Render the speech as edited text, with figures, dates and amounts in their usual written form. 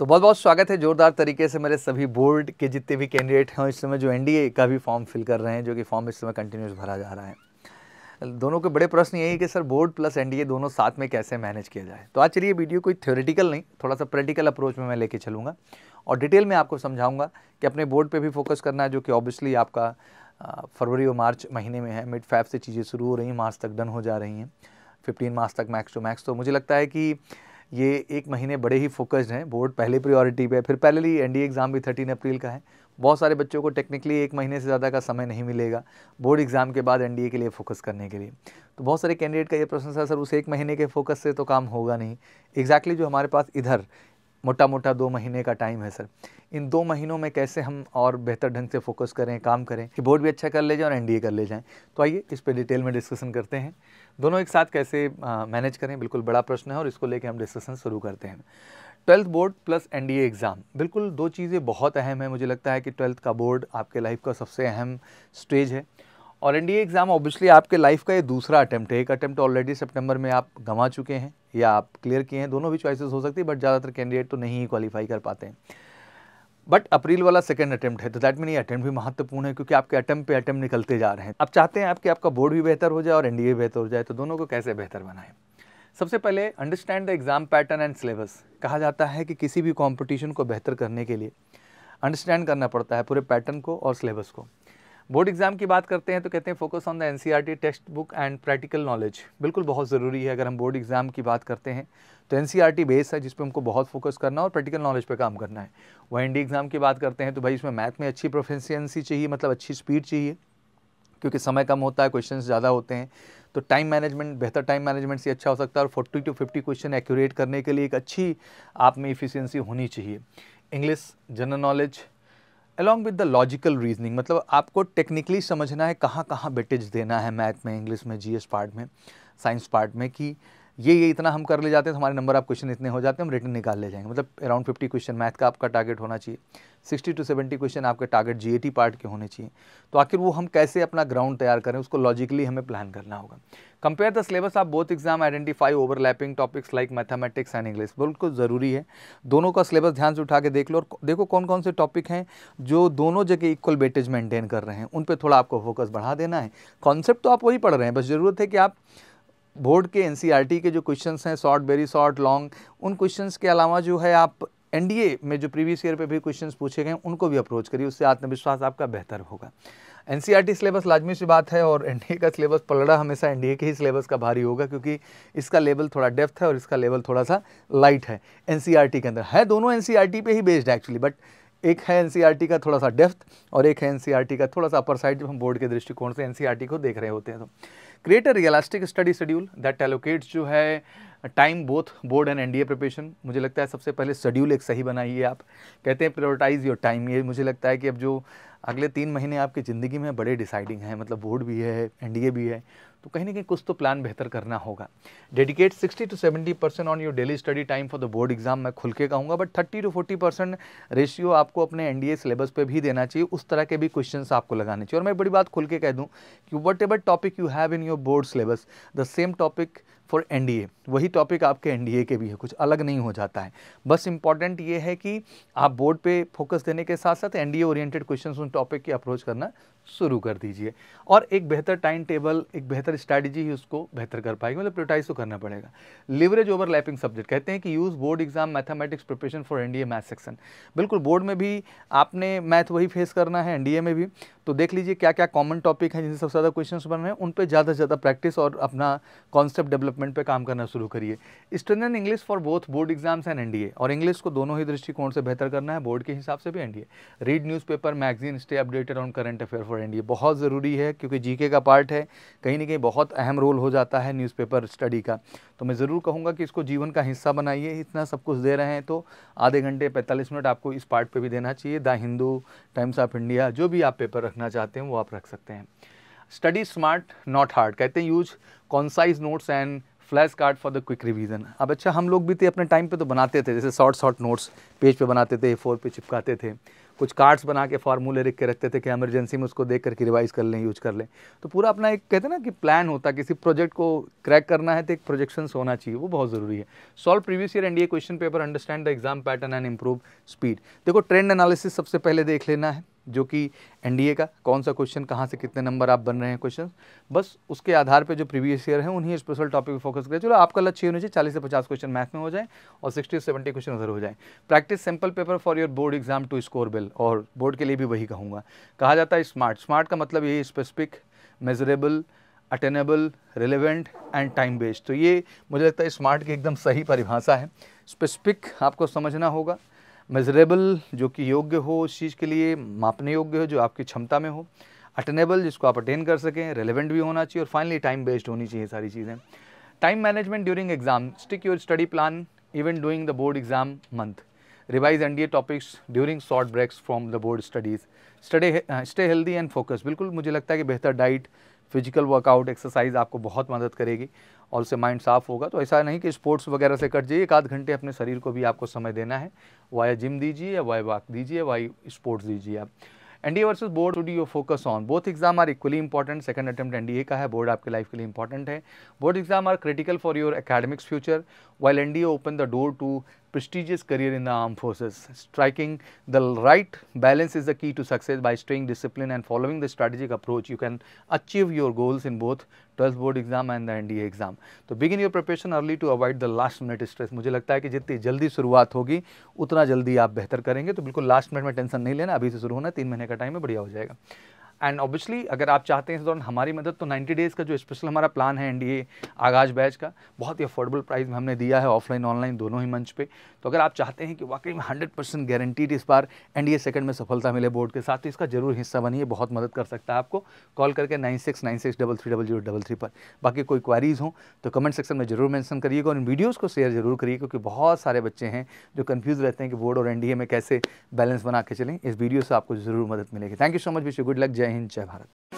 तो बहुत बहुत स्वागत है जोरदार तरीके से मेरे सभी बोर्ड के जितने भी कैंडिडेट हैं इस समय जो एनडीए का भी फॉर्म फिल कर रहे हैं, जो कि फॉर्म इस समय कंटिन्यूस भरा जा रहा है। दोनों के बड़े प्रश्न यही है कि सर बोर्ड प्लस एनडीए दोनों साथ में कैसे मैनेज किया जाए। तो आज चलिए वीडियो कोई थ्योरेटिकल नहीं, थोड़ा सा प्रैक्टिकल अप्रोच में मैं लेके चलूँगा और डिटेल में आपको समझाऊंगा कि अपने बोर्ड पे भी फोकस करना है, जो कि ऑब्वियसली आपका फरवरी और मार्च महीने में है। मिड फैब से चीज़ें शुरू हो रही हैं, मार्च तक डन हो जा रही हैं, 15 मार्च तक मैक्स टू मैक्स। तो मुझे लगता है कि ये एक महीने बड़े ही फोकस्ड हैं। बोर्ड पहले प्रायोरिटी पे, फिर पैरेलली एनडीए एग्ज़ाम भी 13 अप्रैल का है। बहुत सारे बच्चों को टेक्निकली एक महीने से ज़्यादा का समय नहीं मिलेगा बोर्ड एग्ज़ाम के बाद एनडीए के लिए फोकस करने के लिए। तो बहुत सारे कैंडिडेट का ये प्रश्न था, सर उस एक महीने के फोकस से तो काम होगा नहीं। एग्जैक्टली जो हमारे पास इधर मोटा मोटा 2 महीने का टाइम है सर, इन 2 महीनों में कैसे हम और बेहतर ढंग से फोकस करें, काम करें कि बोर्ड भी अच्छा कर ले जाए और एनडीए कर ले जाएं। तो आइए इस पर डिटेल में डिस्कशन करते हैं, दोनों एक साथ कैसे मैनेज करें। बिल्कुल बड़ा प्रश्न है और इसको लेके हम डिस्कशन शुरू करते हैं। 12th board plus NDA exam, बिल्कुल दो चीज़ें बहुत अहम है। मुझे लगता है कि 12th का बोर्ड आपके लाइफ का सबसे अहम स्टेज है और एनडीए एग्ज़ाम ऑब्वियसली आपके लाइफ का ये दूसरा अटेम्प्ट है। एक अटेम्प्ट ऑलरेडी सितंबर में आप गंवा चुके हैं या आप क्लियर किए हैं, दोनों भी चॉइसेस हो सकती है, बट ज़्यादातर कैंडिडेट तो नहीं ही क्वालिफाई कर पाते हैं। बट अप्रैल वाला सेकंड अटेम्प्ट है, तो दैट मीन ये अटेम्प्ट भी महत्वपूर्ण है क्योंकि आपके अटेम्प्ट पे अटेम्प्ट निकलते जा रहे हैं। आप चाहते हैं आपके आपका बोर्ड भी बेहतर हो जाए और एनडीए भी बेहतर हो जाए, तो दोनों को कैसे बेहतर बनाएं। सबसे पहले understand the exam pattern and syllabus. कहा जाता है कि किसी भी कॉम्पिटिशन को बेहतर करने के लिए अंडरस्टैंड करना पड़ता है पूरे पैटर्न को और सिलेबस को। बोर्ड एग्जाम की बात करते हैं तो कहते हैं focus on the NCERT text book and practical knowledge. बिल्कुल बहुत ज़रूरी है। अगर हम बोर्ड एग्जाम की बात करते हैं तो एनसीईआरटी बेस है जिस पे हमको बहुत फोकस करना और प्रैक्टिकल नॉलेज पे काम करना है। वह एनडी एग्जाम की बात करते हैं तो भाई इसमें मैथ में अच्छी प्रोफिशिएंसी चाहिए, मतलब अच्छी स्पीड चाहिए क्योंकि समय कम होता है, क्वेश्चंस ज़्यादा होते हैं। तो टाइम मैनेजमेंट, बेहतर टाइम मैनेजमेंट से अच्छा हो सकता है और 40 to 50 क्वेश्चन एक्यूरेट करने के लिए एक अच्छी आप में इफिशियंसी होनी चाहिए। English, general knowledge along with the logical reasoning, मतलब आपको टेक्निकली समझना है कहाँ कहाँ वेटेज देना है मैथ में, इंग्लिश में, जीएस पार्ट में, साइंस पार्ट में, कि ये इतना हम कर ले जाते हैं तो हमारे नंबर ऑफ क्वेश्चन इतने हो जाते हैं, हम रिटर्न निकाल ले जाएंगे। मतलब अराउंड 50 क्वेश्चन मैथ का आपका टारगेट होना चाहिए, 60 to 70 क्वेश्चन आपके टारगेट जीएटी पार्ट के होने चाहिए। तो आखिर वो हम कैसे अपना ग्राउंड तैयार करें, उसको लॉजिकली हमें प्लान करना होगा। Compare the syllabus of both exam, identify overlapping topics like mathematics and English. बिल्कुल ज़रूरी है, दोनों का सिलेबस ध्यान से उठा के देख लो और देखो कौन कौन से टॉपिक हैं जो दोनों जगह इक्वल वेटेज मेंटेन कर रहे हैं, उन पे थोड़ा आपको फोकस बढ़ा देना है। कॉन्सेप्ट तो आप वही पढ़ रहे हैं, बस ज़रूरत है कि आप बोर्ड के एनसीईआरटी के जो क्वेश्चंस हैं, शॉर्ट, वेरी शॉर्ट, लॉन्ग, उन क्वेश्चंस के अलावा जो है आप एनडीए में जो प्रीवियस ईयर पे भी क्वेश्चंस पूछे गए उनको भी अप्रोच करिए, उससे आत्मविश्वास आपका बेहतर होगा। एनसीईआरटी सिलेबस लाजमी सी बात है और एनडीए का सिलेबस पलड़ा हमेशा एनडीए के ही सिलेबस का भारी होगा क्योंकि इसका लेवल थोड़ा डेप्थ है और इसका लेवल थोड़ा सा लाइट है। एनसीईआरटी के अंदर है, दोनों एनसीईआरटी पे ही बेस्ड है एक्चुअली, बट एक है एनसीईआरटी का थोड़ा सा डेप्थ और एक है एनसीईआरटी का थोड़ा सा अपर साइड, जब हम बोर्ड के दृष्टिकोण से एनसीईआरटी को देख रहे होते हैं। तो create a realistic study schedule that allocates जो है time both board and NDA preparation. मुझे लगता है सबसे पहले शेड्यूल एक सही बनाइए आप। कहते हैं प्रायोरिटाइज योर टाइम, ये मुझे लगता है कि अब जो अगले 3 महीने आपकी ज़िंदगी में बड़े डिसाइडिंग हैं, मतलब बोर्ड भी है, एनडीए भी है, तो कहीं ना कहीं कुछ तो प्लान बेहतर करना होगा। Dedicate 60 to 70% on your daily study time for the board exam, मैं खुल के कहूँगा, बट 30 to 40% रेशियो आपको अपने एनडीए सिलेबस पे भी देना चाहिए। उस तरह के भी क्वेश्चंस आपको लगाने चाहिए। और मैं बड़ी बात खुल के कह दूँ कि what ever topic you have in your board syllabus, the same topic for NDA, वही टॉपिक आपके एनडीए के भी है, कुछ अलग नहीं हो जाता है। बस इंपॉर्टेंट ये है कि आप बोर्ड पे फोकस देने के साथ साथ एनडीए ओरिएंटेड क्वेश्चंस उन टॉपिक की अप्रोच करना शुरू कर दीजिए और एक बेहतर टाइम टेबल, एक बेहतर स्ट्रैटेजी ही उसको बेहतर कर पाएगी, मतलब प्रायोरिटाइज तो करना पड़ेगा। लिवरेज ओवरलैपिंग सब्जेक्ट, कहते हैं कि use board exam mathematics preparation for NDA math section. बिल्कुल बोर्ड में भी आपने मैथ वही फेस करना है, एनडीए में भी, तो देख लीजिए क्या क्या कॉमन टॉपिक हैं जिनसे सबसे ज़्यादा क्वेश्चंस बन रहे हैं, उन पे ज़्यादा से ज़्यादा प्रैक्टिस और अपना कॉन्सेप्ट डेवलपमेंट पे काम करना शुरू करिए। Strengthen English for both board exams and NDA, और इंग्लिश को दोनों ही दृष्टिकोण से बेहतर करना है, बोर्ड के हिसाब से भी NDA. Read newspaper, magazine, stay updated on current affair for NDA, बहुत ज़रूरी है क्योंकि जीके का पार्ट है, कहीं ना कहीं बहुत अहम रोल हो जाता है न्यूज़पेपर स्टडी का। तो मैं ज़रूर कहूँगा कि इसको जीवन का हिस्सा बनाइए। इतना सब कुछ दे रहे हैं तो आधे घंटे 45 मिनट आपको इस पार्ट पे भी देना चाहिए। The Hindu, times of India, जो भी आप पेपर रखना चाहते हैं वो आप रख सकते हैं। स्टडी स्मार्ट नॉट हार्ड, कहते हैं use concise notes and flash card for the quick revision. अब अच्छा, हम लोग भी थे अपने टाइम पे तो बनाते थे, जैसे शॉर्ट नोट्स पेज पे बनाते थे, A4 पे चिपकाते थे, कुछ कार्ड्स बना के फार्मूले लिख के रखते थे कि इमरजेंसी में उसको देख करके रिवाइज कर लें, यूज कर लें। तो पूरा अपना एक कहते हैं ना कि प्लान होता है, किसी प्रोजेक्ट को क्रैक करना है तो एक प्रोजेक्शंस होना चाहिए, वो बहुत ज़रूरी है। Solve previous year NDA question paper, understand the exam pattern and improve speed. देखो, ट्रेंड एनालिसिस सबसे पहले देख लेना है, जो कि एनडीए का कौन सा क्वेश्चन कहाँ से कितने नंबर आप बन रहे हैं क्वेश्चन, बस उसके आधार पे जो प्रीवियस ईयर है उन्हीं स्पेशल टॉपिक पे फोकस करें। चलो, आपका लक्ष्य होना चाहिए 40 से 50 क्वेश्चन मैथ में हो जाए और 60 से 70 क्वेश्चन उधर हो जाए। Practice simple paper for your board exam to score well, और बोर्ड के लिए भी वही कहूँगा। कहा जाता है स्मार्ट, स्मार्ट का मतलब यही specific, measurable, attainable, relevant and time based. तो ये मुझे लगता है स्मार्ट की एकदम सही परिभाषा है। स्पेसिफिक आपको समझना होगा, मेजरेबल जो कि योग्य हो उस चीज़ के लिए, मापने योग्य हो, जो आपकी क्षमता में हो, अटेनेबल जिसको आप अटेन कर सकें, रेलेवेंट भी होना चाहिए, और फाइनली टाइम बेस्ड होनी चाहिए सारी चीज़ें। Time management during exam, stick your study plan even doing the board exam month, revise NDA topics during short breaks from the board studies, stay healthy and focus. बिल्कुल, मुझे लगता है कि बेहतर डाइट, फिजिकल वर्कआउट, एक्सरसाइज आपको बहुत मदद करेगी और उससे माइंड साफ होगा। तो ऐसा नहीं कि स्पोर्ट्स वगैरह से कट जाइए, 1 आध घंटे अपने शरीर को भी आपको समय देना है, वाया जिम दीजिए या वाया वॉक दीजिए, वाई स्पोर्ट्स दीजिए आप। NDA versus board, should you focus on, both exam are equally important. Second attempt NDA का है, बोर्ड आपके लाइफ के लिए इंपॉर्टेंट है। Board exam are critical for your academics future, while NDA opened the door to prestigious career in the armed forces. Striking the right balance is the key to success. By staying disciplined and following the strategic approach, you can achieve your goals in both 12th board exam and the NDA exam. तो begin your preparation early to avoid the last minute stress. मुझे लगता है कि जितनी जल्दी शुरुआत होगी उतना जल्दी आप बेहतर करेंगे। तो बिल्कुल लास्ट मिनट में टेंशन नहीं लेना, अभी से शुरू होना, 3 महीने का टाइम है, बढ़िया हो जाएगा। एंड ऑब्वियसली अगर आप चाहते हैं इस दौरान हमारी मदद, तो 90 डेज़ का जो स्पेशल हमारा प्लान है एनडीए आगाज बैच का, बहुत ही अफोर्डेबल प्राइस में हमने दिया है, ऑफलाइन ऑनलाइन दोनों ही मंच पे। तो अगर आप चाहते हैं कि वाकई में 100% गारंटीड इस बार एनडीए सेकंड में सफलता मिले बोर्ड के साथ, तो इसका जरूर हिस्सा बनिए, बहुत मदद कर सकता है आपको। कॉल करके 9696330033 पर। बाकी कोई क्वारीज हो तो कमेंट सेक्शन में जरूर मेंशन करिएगा, और इन वीडियोज़ को शेयर जरूर करिए, क्योंकि बहुत सारे बच्चे हैं जो कन्फ्यूज़ रहते हैं कि बोर्ड और एनडीए में कैसे बैलेंस बना के चलें। इस वीडियो से आपको जरूर मदद मिलेगी। Thank you so much, wish you good luck. जय हिंद, जय भारत।